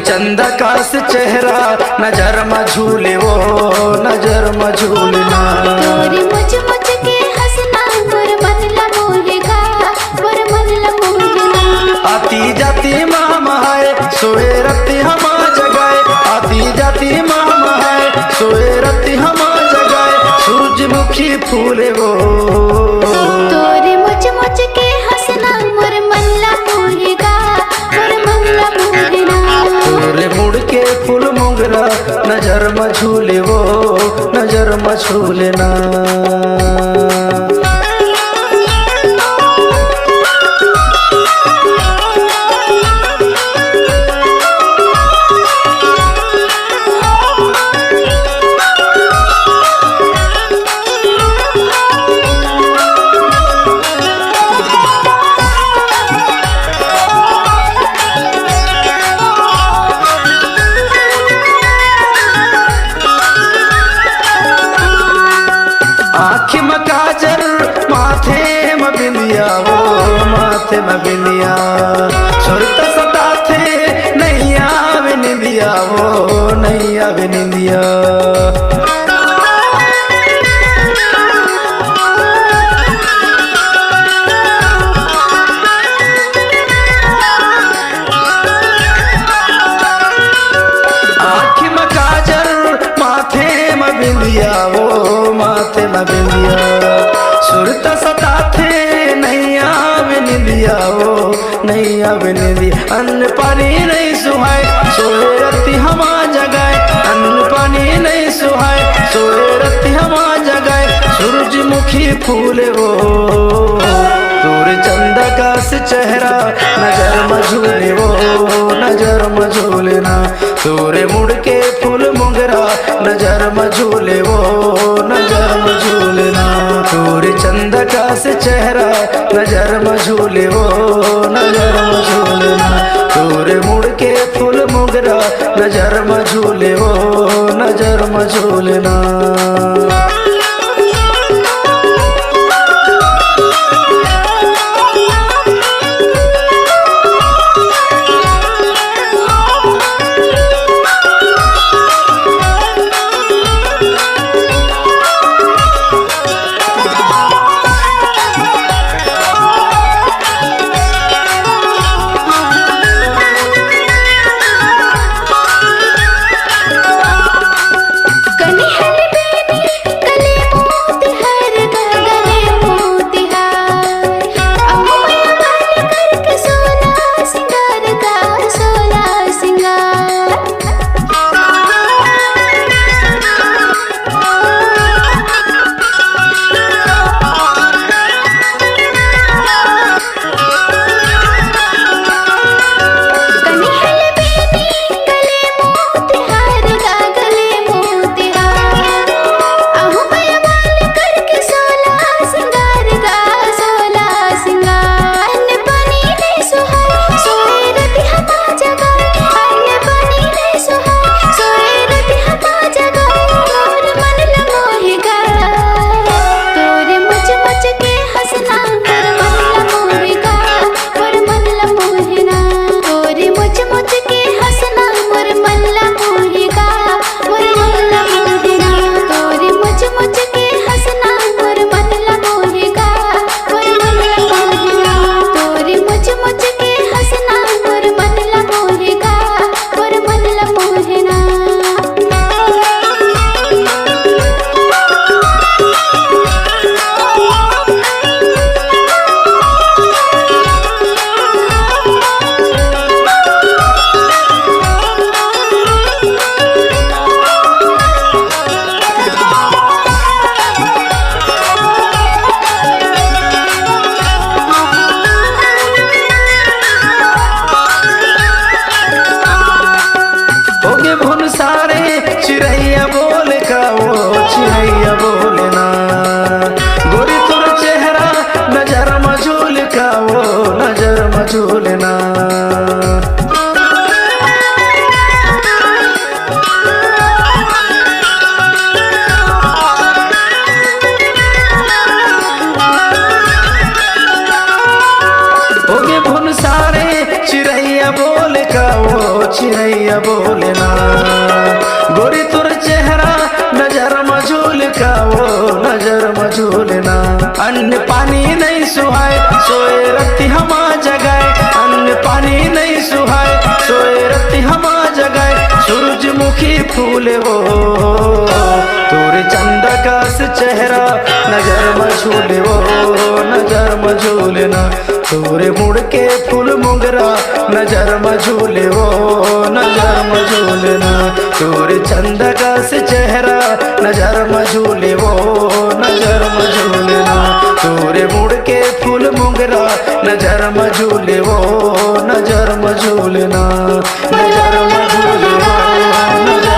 चंदा का से चेहरा नजर में झूले वो नजर में झूलना। तोरी मुझ मुझ के हंसना मोर मनला मोहेगा मोर मनला मोहेगा। आती जाती मामा है सोए रत्ती हमा जगाए, आती जाती मामा है सोए रत्ती हमा जगाए, सूरजमुखी फूले वो। तोरी मुझ मुझ के हंसना मोर मनला मोहेगा मोर मनला मोहेगा। तोरे मुड़ के फूल मोगरा नजर में झूले वो नजर में झूलना। आँख में काजल माथे में बिंदिया वो माथे में बिंदिया, सुरत सता थे नहीं आवे निंदिया वो नहीं आवे निंदिया। आँख में काजल माथे में बिंदिया वो माथे में बिंदिया, सुरत सता थे नहीं आवे निंदिया वो नहीं आवे निंदिया। अन्न पानी नहीं सुहाए सोए रत्ती हमा जगाए, अन्न पानी नहीं सुहाए सोए रत्ती हमा जगाए, सूरजमुखी फूले वो। तोरे चंदा का से चेहरा नजर में झूले वो नजर में झूलना। तोरे मुड़ के फूल मोगरा नजर में झूले वो नजर में झूलना। तोरे चंदा का से चेहरा नजर में झूले वो नजर में झूलना। तोरे मुड़ के फूल मोगरा नजर में झूले वो नजर में झूलना। झूले वो तोरे चंदा का से चेहरा नजर में झूले वो नजर में झूले ना तोरे मुड़ के फूल मोगरा नजर में झूले वो नजर में झूले ना तोरे चंदा का से चेहरा नजर में झूले वो नजर में झूले ना तोरे मुड़ के फूल मोगरा नजर में झूले वो नजर में झूले ना नजर में झूले वो नजर